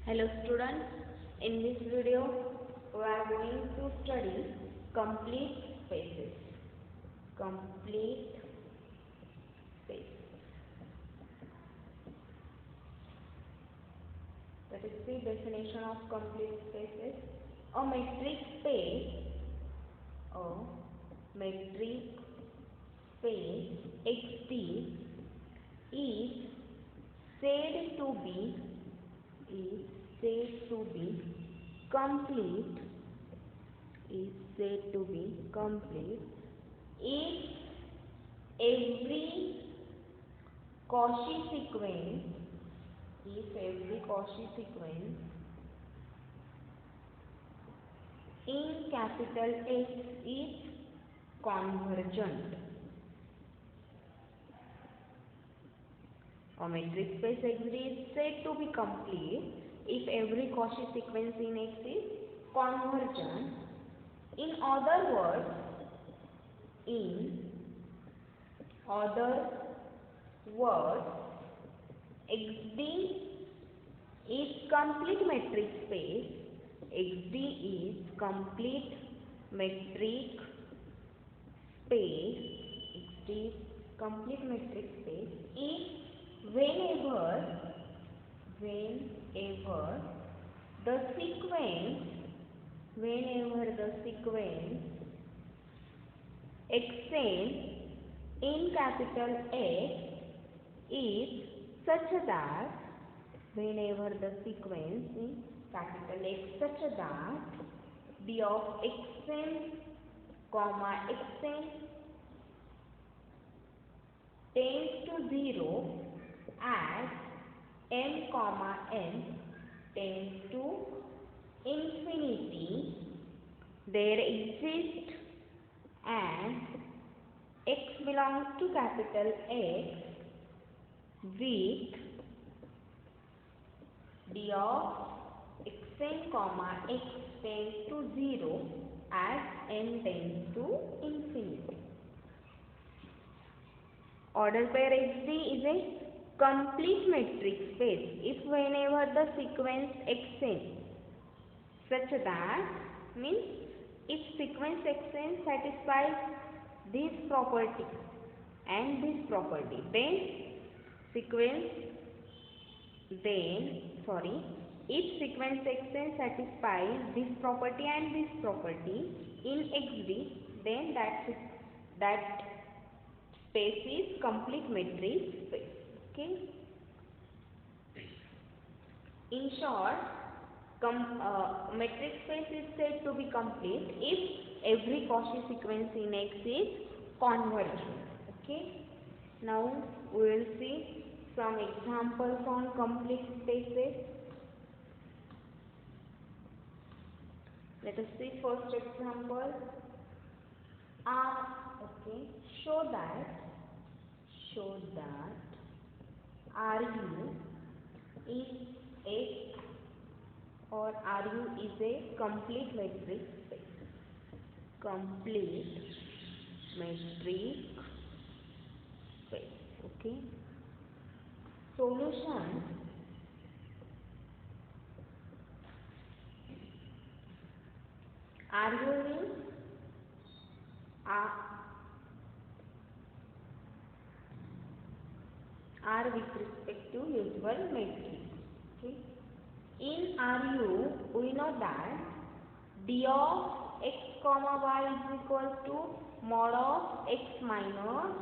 Hello students, in this video we are going to study complete spaces. Complete space. That is the definition of complete spaces. A metric space, a metric space XD is said to be complete if every Cauchy sequence in capital X is convergent. A metric space XD is said to be complete if every Cauchy sequence in X is convergent. In other words, XD is complete metric space. XD is complete metric space. XD is complete metric space if whenever the sequence xn in capital X is such that d of xn tends to 0 as n tends to infinity, there exists an x belongs to capital X with d of xn, x tends to 0 as n tends to infinity. Order pair XD is a complete metric space if whenever the sequence xn such that means if sequence xn satisfies this property and this property, if sequence xn satisfies this property and this property in XD, then that space is complete metric space. Okay. In short, metric space is said to be complete if every Cauchy sequence in X is convergent. Okay. Now we will see some examples on complete spaces. Let us see first example. Show that Ru is a complete metric space. Okay. Solution. Ru means R with respect to usual matrix. Okay. In Ru, we know that d of x comma y is equal to mod of x minus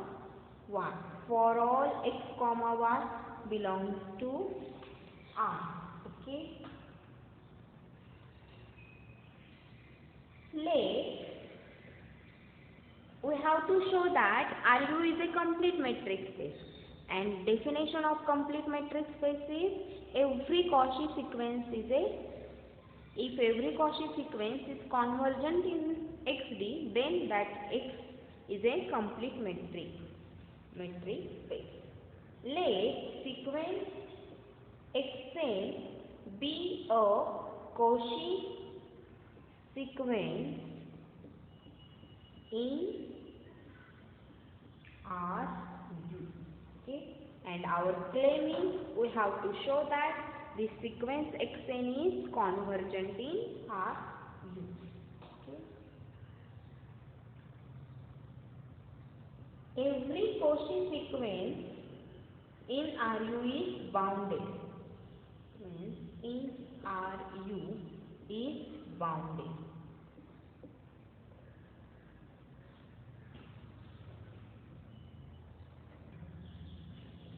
1 for all x comma y belongs to R. Okay. We have to show that Ru is a complete metric space, and definition of complete metric space is if every Cauchy sequence is convergent in XD, then that X is a complete metric space. Let sequence xn be a Cauchy sequence in Ru. Okay, and our claim is we have to show that this sequence xn is convergent in RU. Okay. Every Cauchy sequence in RU is bounded. Means in RU is bounded.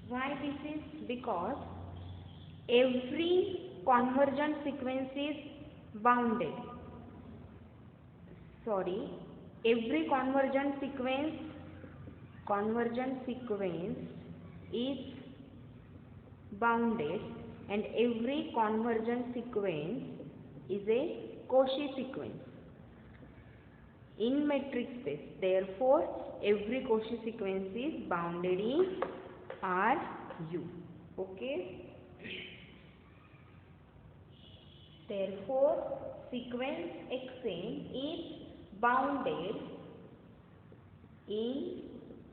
Why this is? Because every convergent sequence is bounded. Sorry, every convergent sequence is bounded, and every convergent sequence is a Cauchy sequence in metric space. Therefore, every Cauchy sequence is bounded in RU. Okay. Therefore, sequence xn is bounded in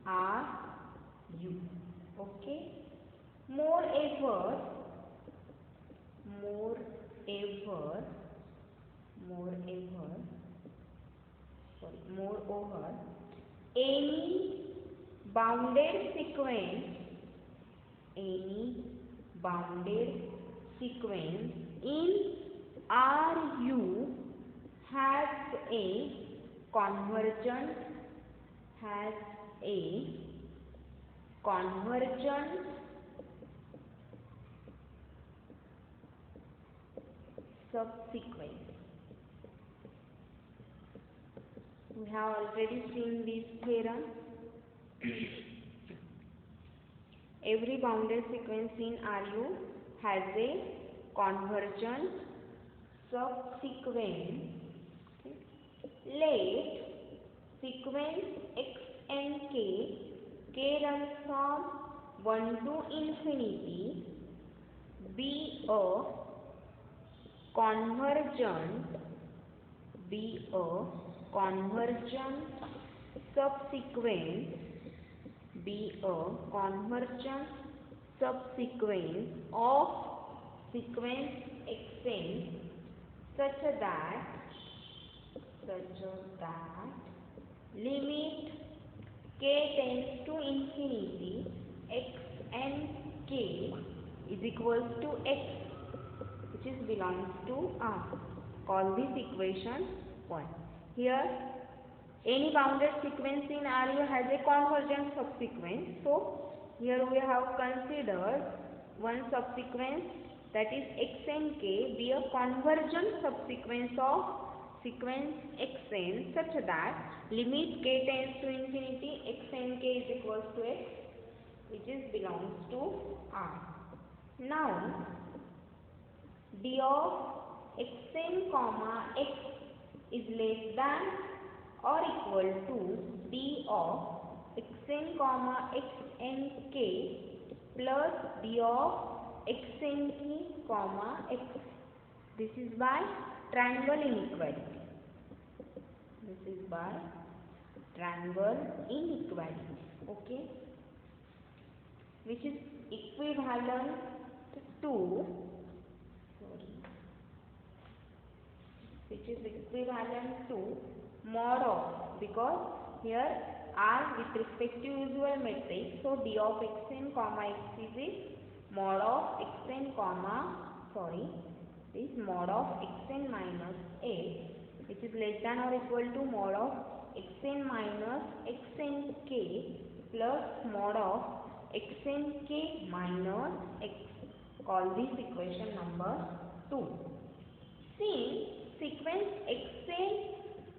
RU. Okay. Moreover, any bounded sequence in RU has a convergent subsequence. We have already seen this theorem. Every bounded sequence in RU has a convergent subsequence. Okay. Let sequence x and k runs from 1 to infinity, be a convergent subsequence of sequence xn such that limit k tends to infinity, x and k is equals to x, which is belongs to R. Call this equation 1. Here, any bounded sequence in RU has a convergent subsequence. So, here we have considered one subsequence, that is x and k, be a convergent subsequence of sequence xn such that limit k tends to infinity, x and k is equals to x, which is belongs to R. Now, d of xn comma x is less than or equal to d of xn comma x and k plus d of xn k comma x. This is by triangle inequality. Okay, which is equivalent to mod of, because here R with respect to usual matrix, so d of xn comma x is mod of xn is mod of xn minus x, which is less than or equal to mod of xn minus xn k plus mod of xn k minus x. Call this equation number 2. Since sequence xn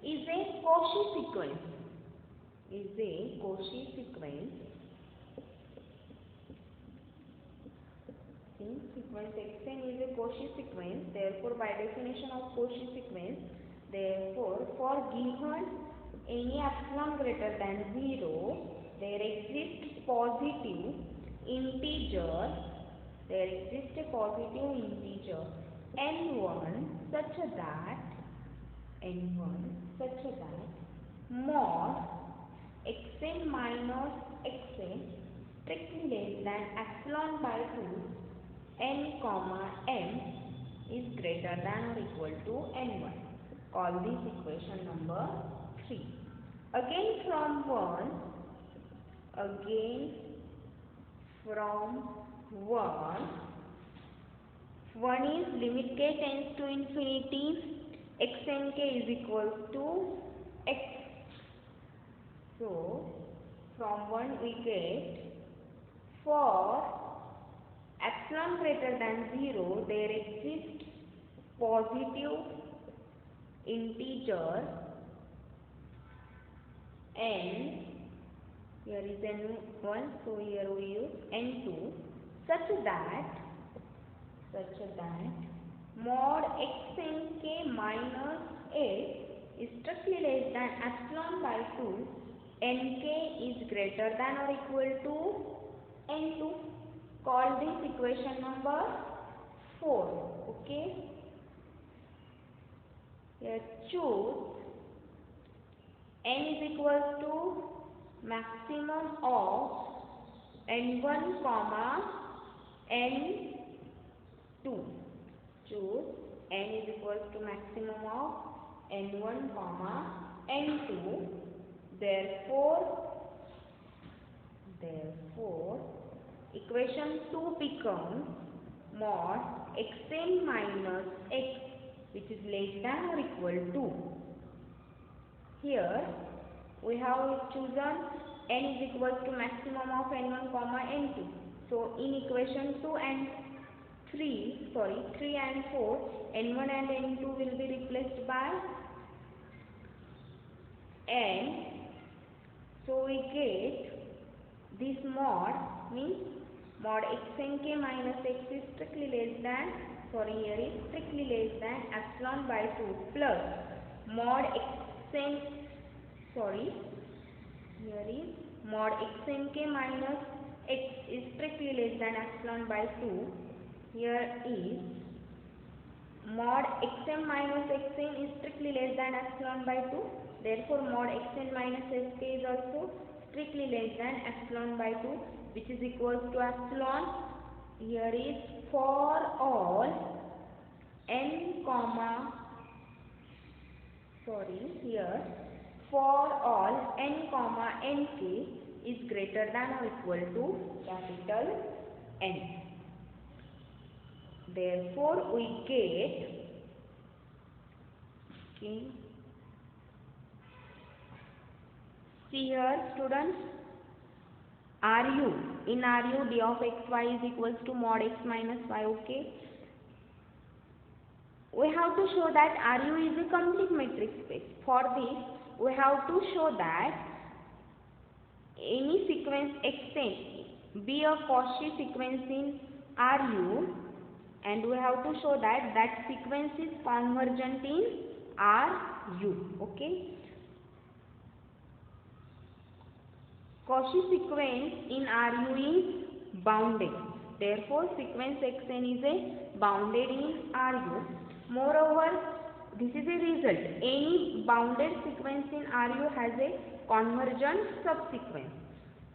is a Cauchy sequence, since sequence xn is a Cauchy sequence, therefore by definition of Cauchy sequence, therefore for given any epsilon greater than 0, there exists a positive integer n1 such that mod xn minus xn strictly less than epsilon by 2 n comma m is greater than or equal to n1. Call this equation number 3. Again from 1 is limit k tends to infinity, x and k is equal to x. So from 1 we get, for epsilon greater than 0 there exists positive integer n, here is n1, so here we use n2, such that mod x and k minus x is strictly less than epsilon by 2, nk is greater than or equal to n2. Call this equation number 4. Okay, here choose n is equal to maximum of n1 comma n2. Choose n is equal to maximum of n1 comma n2. Therefore equation 2 becomes mod xn minus x, which is less than or equal to. Here we have chosen n is equal to maximum of n1 comma n2. So in equation 2 and 3 and 4, n1 and n2 will be replaced by n. So we get this mod, means mod x and k minus x is strictly less than, here is strictly less than epsilon by 2 plus mod x and, here is mod x and k minus x is strictly less than epsilon by 2. Here is mod xn minus xn is strictly less than epsilon by 2. Therefore mod xn minus xk is also strictly less than epsilon by 2, which is equal to epsilon. Here is for all n comma, for all n comma nk is greater than or equal to capital N. Therefore we get, see here students, in RU d of xy is equals to mod x minus y. Okay, we have to show that RU is a complete metric space. For this we have to show that any sequence xn be a Cauchy sequence in RU, and we have to show that that sequence is convergent in RU. Okay, Cauchy sequence in RU is bounded. Therefore sequence xn is a bounded in RU. Moreover, this is a result. Any bounded sequence in RU has a convergent subsequence.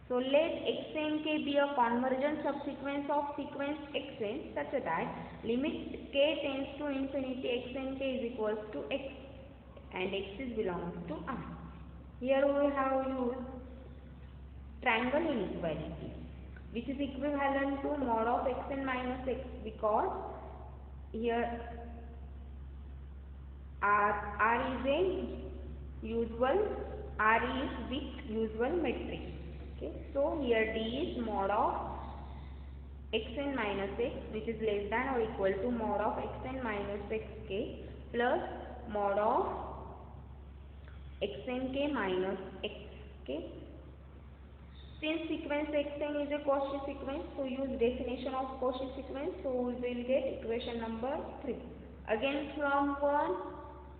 So let x and k be a convergent subsequence of sequence xn such that limit k tends to infinity, x and k is equals to x, and x is belongs to R. Here we have used triangle inequality, which is equivalent to mod of xn minus x, because here R is with usual metric. Okay, so here D is mod of xn minus x, which is less than or equal to mod of xn minus xk plus mod of xnk minus xk. Since sequence xn is a Cauchy sequence, so use definition of Cauchy sequence. So we will get equation number 3. Again from 1,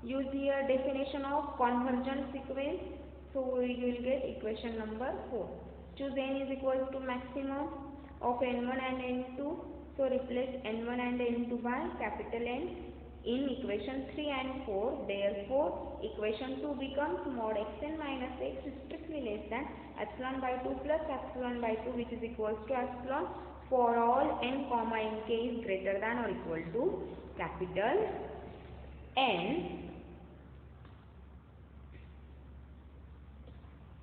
use here definition of convergent sequence. So we will get equation number 4. Choose n is equal to maximum of n1 and n2. So replace n1 and n2 by capital N in equation 3 and 4. Therefore equation 2 becomes mod xn minus x is strictly less than epsilon by 2 plus epsilon by 2, which is equals to epsilon. for all n comma nk is greater than or equal to capital N.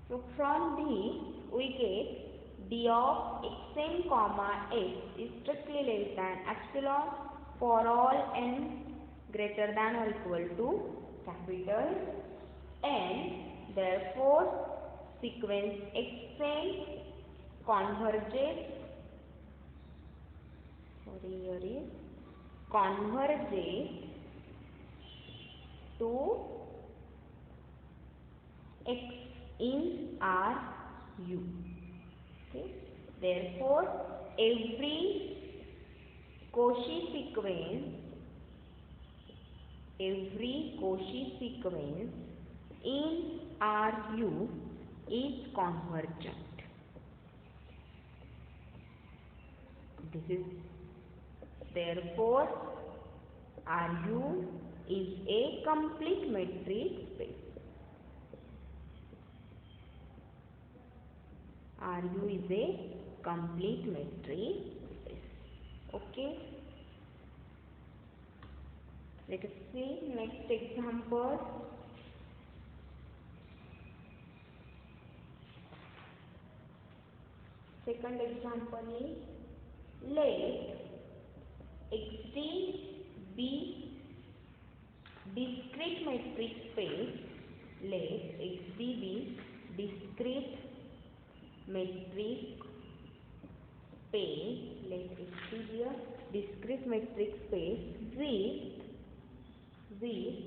So from these we get d of xn comma x is strictly less than epsilon for all n greater than or equal to capital N. Therefore, sequence xn converges to x in Ru. Okay. Therefore, every Cauchy sequence in Ru is convergent. This is therefore Ru is a complete metric space. Ru is a complete metric space. Okay. Let us see next example. Second example is let XD be discrete metric space. Let XD be discrete metric space. Let XD be a discrete metric space with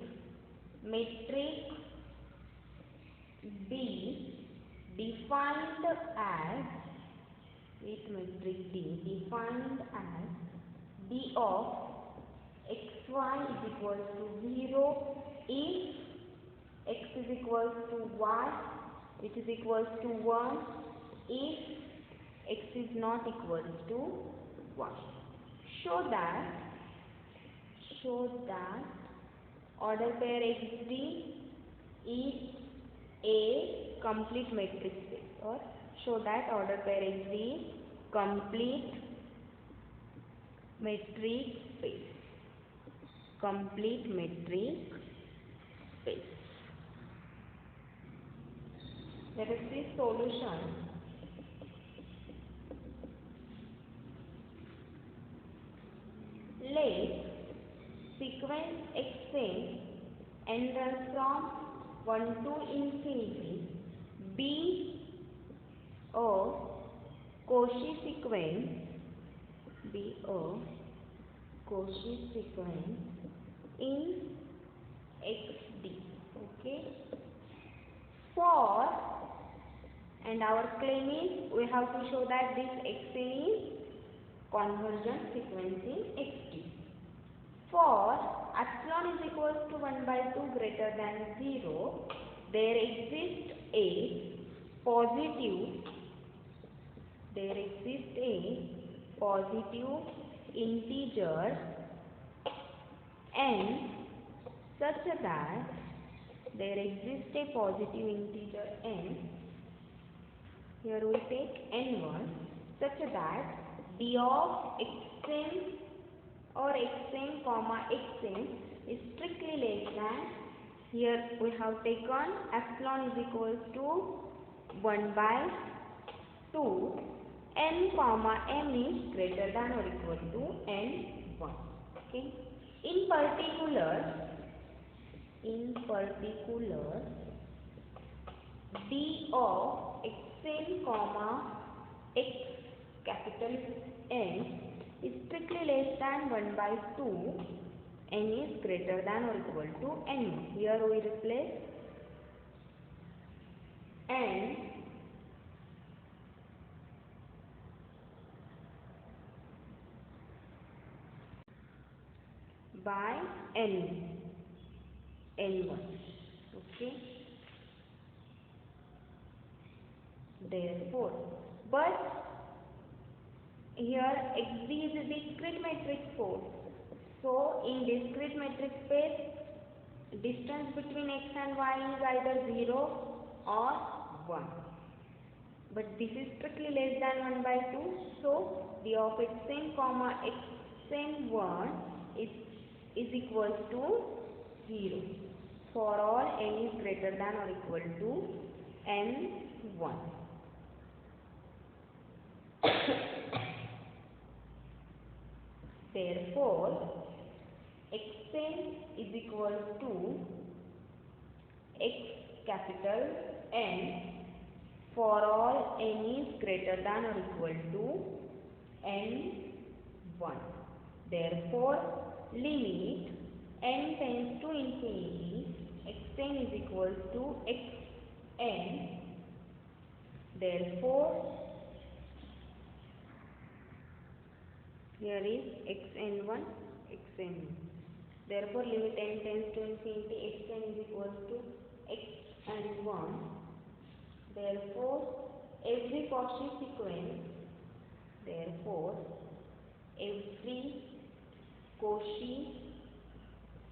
metric B defined as d of xy is equal to 0 if x is equal to y, which is equal to 1 if x is not equal to 1. Show that order pair XD is a complete metric space, or show that order pair XD is complete metric space. Let us see solution. Let sequence xn and runs from 1 to infinity be a Cauchy sequence in XD. Okay. For, and our claim is we have to show that this xn is convergent sequence in XD. For epsilon is equal to 1 by 2 greater than 0, there exists a positive integer n such that here we take n1 such that d of xn or xn comma xn is strictly less than, here we have taken epsilon is equal to 1 by 2, n comma m is greater than or equal to n1. Okay. In particular d of xn comma x capital N is strictly less than 1 by 2, n is greater than or equal to n. Here we replace n by n1. Okay. Therefore, but here XD is a discrete metric space. So in discrete metric space, distance between x and y is either 0 or 1. but this is strictly less than 1 by 2, so d of xn comma xn1 is equal to 0 for all n is greater than or equal to n1. Therefore, xn is equal to x capital N for all n is greater than or equal to n1. Therefore, limit n tends to infinity, xn is equal to xn. Therefore, here is xn1, xn. Therefore, limit n tends to infinity, xn is equal to xn1. Therefore, every Cauchy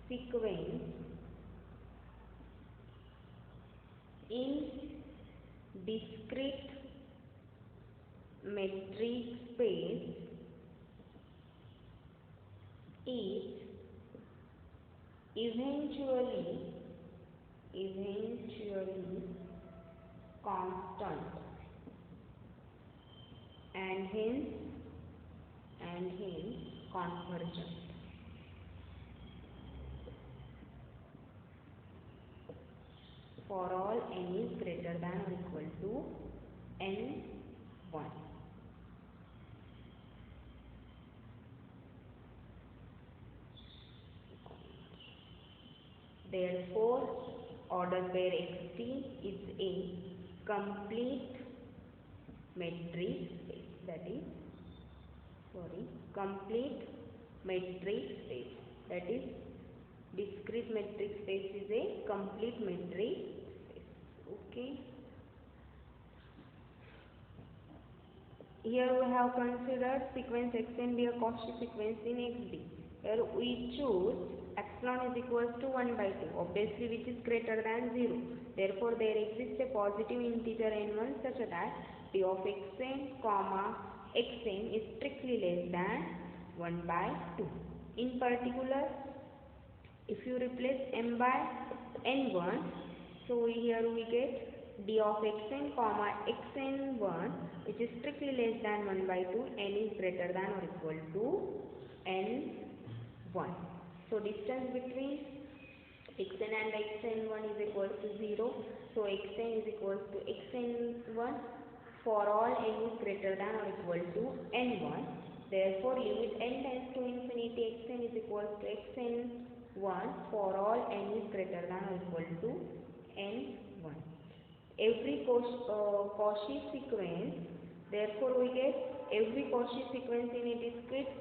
sequence in discrete metric space is eventually constant and hence convergent. For all n is greater than or equal to n1. Therefore, order pair xt is a complete metric space. Complete metric space. That is, discrete metric space is a complete metric space. Okay. Here we have considered sequence xn be a Cauchy sequence in xd. Here we choose epsilon is equal to 1 by 2, obviously which is greater than 0. Therefore, there exists a positive integer n1 such that d of xn comma xn is strictly less than 1 by 2. In particular, if you replace m by n1, so here we get d of xn comma xn1 which is strictly less than 1 by 2, n is greater than or equal to n1. So distance between xn and xn1 is equal to 0. So xn is equal to xn1 for all n is greater than or equal to n1. Therefore, limit n tends to infinity, xn is equal to xn1 for all n is greater than or equal to n1. Every Cauchy sequence, therefore we get every Cauchy sequence in a discrete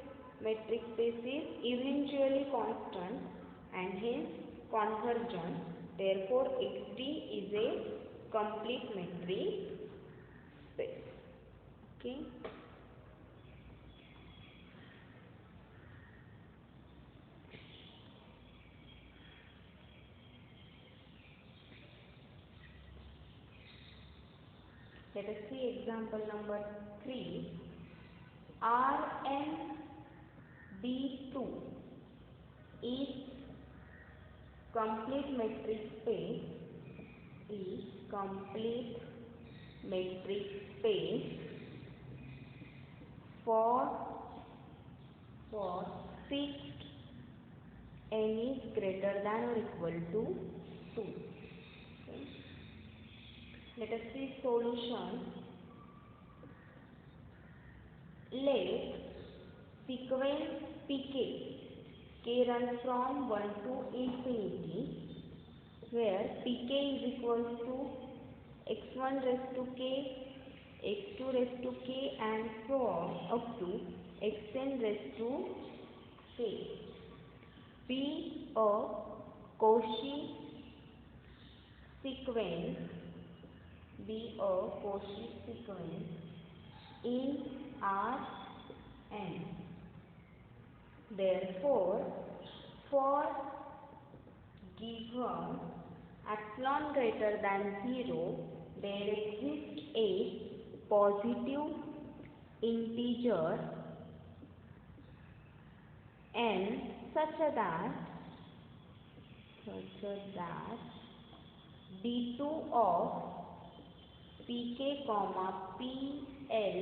metric space is eventually constant and hence convergent. Therefore, xd is a complete metric space. Okay. Let us see example number 3. Rn(D2) is complete metric space for fixed n is greater than or equal to 2. Okay. Let us see solution. Let sequence pk runs from 1 to infinity, where pk is equal to x1 raised to k, x2 raised to k and so on up to xn raised to k. Be a Cauchy sequence in Rn. Therefore, for given epsilon greater than 0, there exists a positive integer n such that d2 of pk comma pl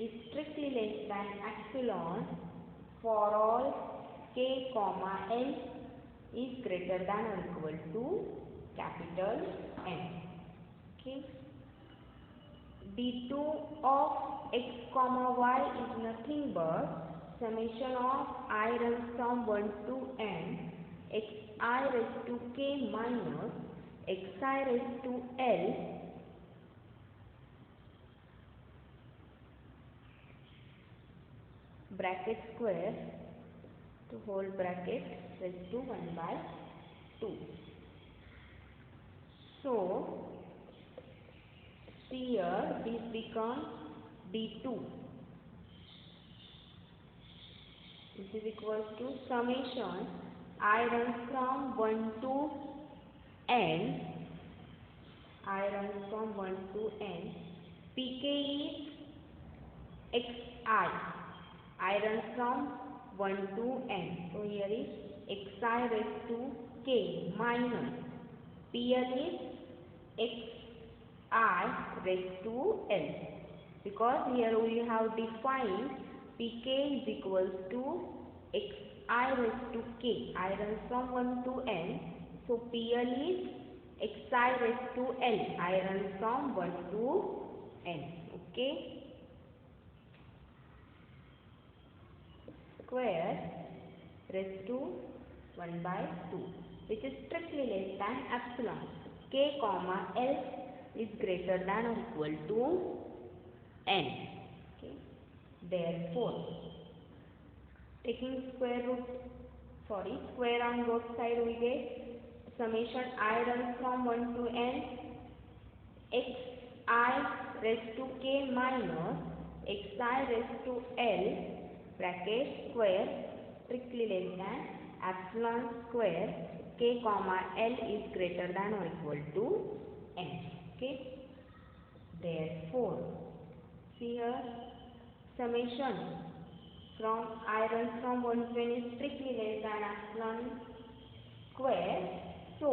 is strictly less than epsilon for all k comma l is greater than or equal to capital N. Okay. d2 of x comma y is nothing but summation of I runs from 1 to n xi raised to k minus xi raised to l bracket square to whole bracket raised to 1 by 2. So here this becomes d2. This is equal to summation I runs from 1 to n. I runs from 1 to n. pk is xi. I runs from 1 to n. So here is xi raised to k minus pl is xi raised to l. Because here we have defined pk is equals to xi raised to k. I runs from 1 to n. So pl is xi raised to l. I runs from 1 to n. Okay. Square raised to 1 by 2, which is strictly less than epsilon. K comma L is greater than or equal to n. Okay. Therefore, taking square on both sides, we get summation I runs from 1 to n xi raised to k minus xi raised to l bracket square strictly less than epsilon square k comma l is greater than or equal to n. Okay. Therefore, here summation from I runs from 1 to n is strictly less than epsilon square. So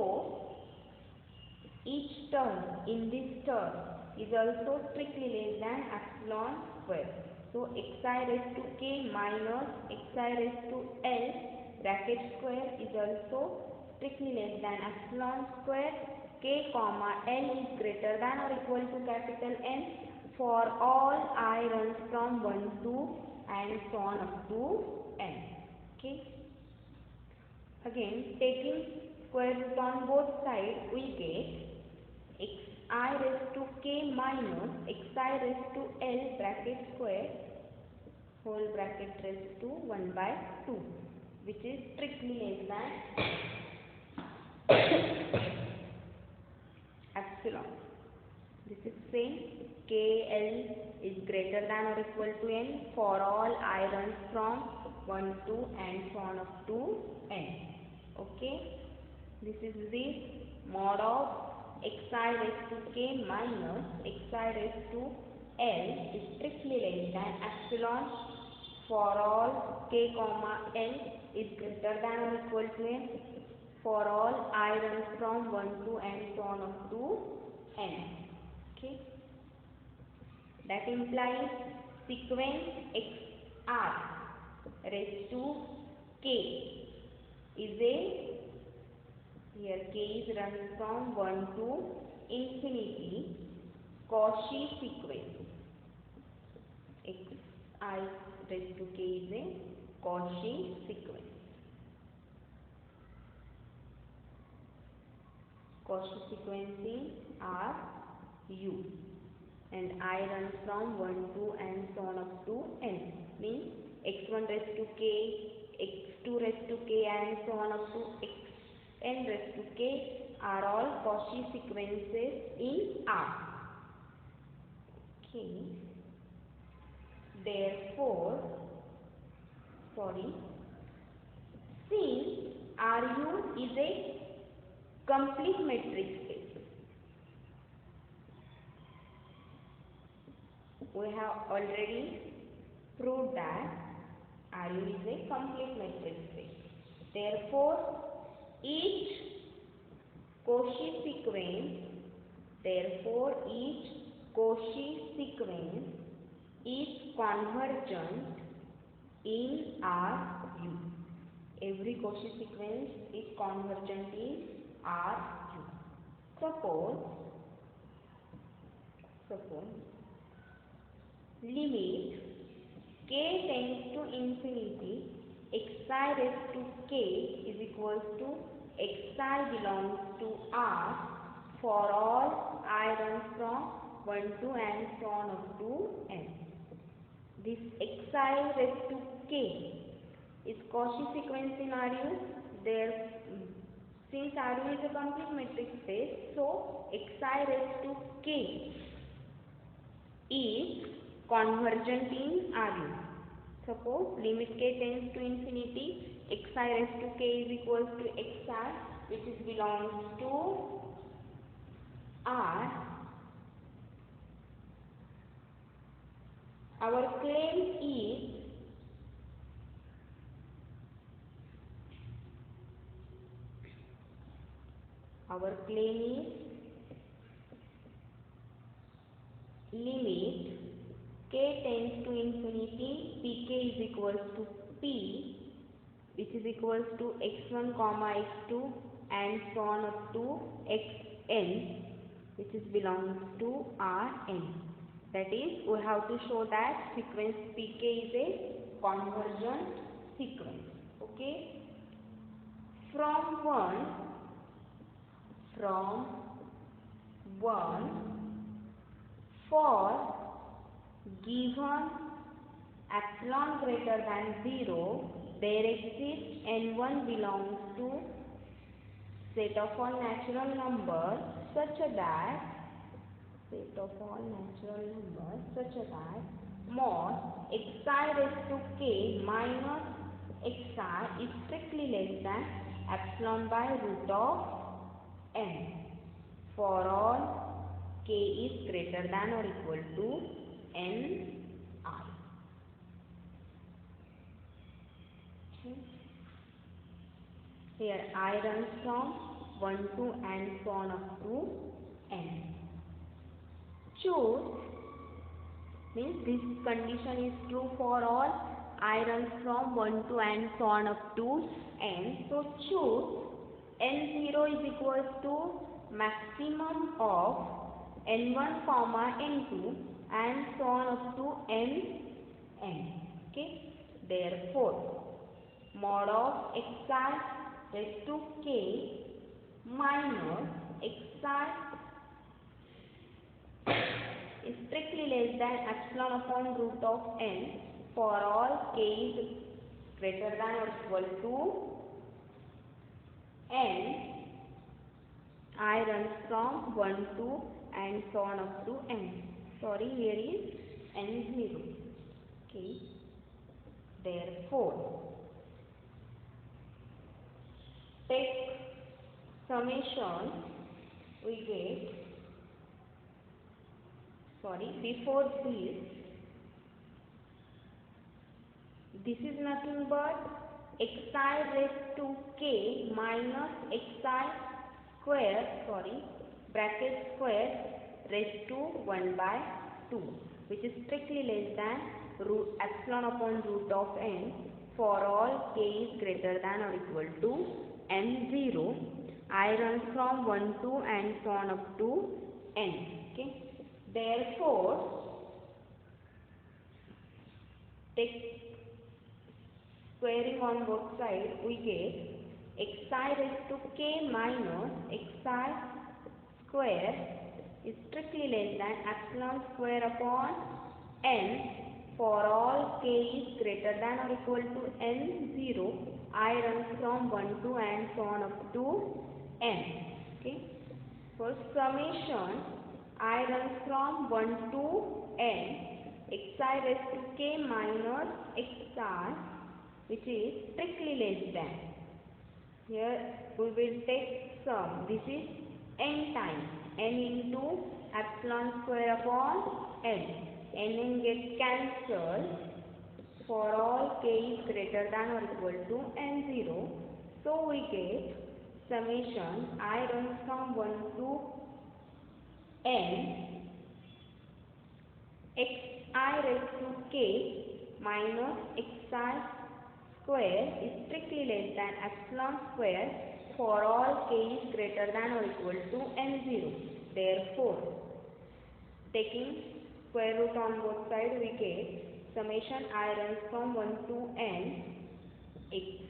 each term in this term is also strictly less than epsilon square. So xi raised to k minus xi raised to l bracket square is also strictly less than epsilon square k comma l is greater than or equal to capital N for all I runs from 1 to and so on up to n. Okay. Again, taking square root on both sides, we get xi raised to k minus xi raised to l bracket square whole bracket raised to 1 by 2, which is strictly less than epsilon. This is same. KL is greater than or equal to n for all I runs from 1 to and so on up to n. Okay. This is the mod of xi raised to k minus xi raised to l is strictly less than epsilon for all k comma l is greater than or equal to n for all I runs from 1 to and so on up to n. Okay. That implies sequence xr raised to k is a, here k is runs from 1 to infinity, Cauchy sequence. xi raised to k is a Cauchy sequence. Cauchy sequencing are u and I runs from 1 to and so on up to n, means x1 raised to k, x2 raised to k and so on up to xn raised to k are all Cauchy sequences in R. Okay. Therefore, since Ru is a complete matrix space, we have already proved that RU is a complete matrix space. Therefore, each Cauchy sequence is convergent in RU. Every Cauchy sequence is convergent in RU. Suppose limit k tends to infinity, xi raised to k is equals to xi belongs to R for all I runs from 1 to and so on up to n. This xi raised to k is Cauchy sequence in RU. There, since RU is a complete matrix space, so xi raised to k is convergent in RU. Suppose limit k tends to infinity, xi raised to k is equals to xi, which is belongs to R. Our claim is limit k tends to infinity, pk is equals to p, which is equals to x1 comma x2 and so on up to xn, which is belongs to Rn. That is, we have to show that sequence pk is a convergent sequence. Okay. From 1 for given epsilon greater than 0, there exists n1 belongs to set of all natural numbers such that mod xi raised to k minus xi is strictly less than epsilon by root of n for all k is greater than or equal to n I. Here I runs from 1 to and so on up to n. Choose means this condition is true for all I runs from 1 to and so on up to n. So choose n0 is equals to maximum of n1 comma n2 and so on up to n. Okay. Therefore, mod of xi raised to k minus xi is strictly less than epsilon upon root of n for all k is greater than or equal to n. I runs from 1 to and so on up to n. Sorry, here is n0. Okay. Therefore, take summation, we get, before this is nothing but xi raised to k minus xi square, bracket square raised to 1 by 2, which is strictly less than epsilon upon root of n for all k is greater than or equal to n0. I runs from 1 to and so on up to n. Okay. Therefore, take squaring on both sides, we get xi raised to k minus xi square is strictly less than epsilon square upon n for all k is greater than or equal to n0. I runs from 1 to and so on up to n. Okay. For summation, I runs from 1 to n xi raised to k minus xi, which is strictly less than. Here we will take sum. This is n times n into epsilon square upon n. N gets cancelled for all k is greater than or equal to n0. So we get summation I runs from 1 to n xi raised to k minus xi square is strictly less than epsilon square for all k is greater than or equal to n0. Therefore, taking square root on both sides, we get summation I runs from 1 to n xi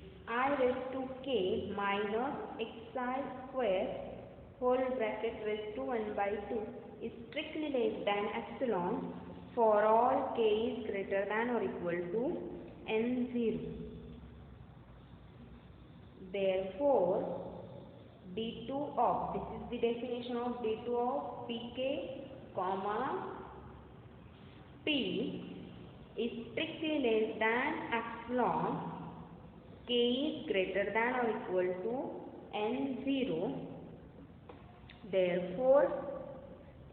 raised to k minus xi square whole bracket raised to 1 by 2 is strictly less than epsilon for all k is greater than or equal to n0. Therefore, d2 of, this is the definition of d2 of pk comma p is strictly less than epsilon k is greater than or equal to n0. Therefore,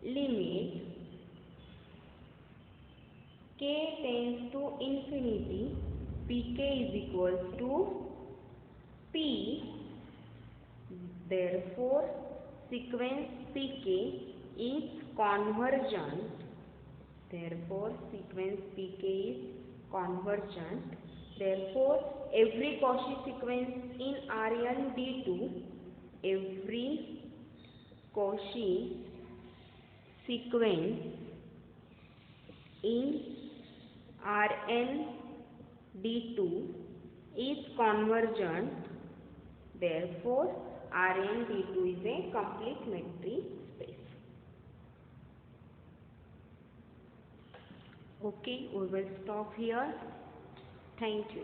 limit k tends to infinity, pk is equals to p. Therefore, sequence pk is convergent. Therefore, sequence pk is convergent. Therefore, every Cauchy sequence in Rn d2, every Cauchy sequence in Rn d2 is convergent. Therefore, Rn d2 is a complete metric space. Okay, we will stop here. Thank you.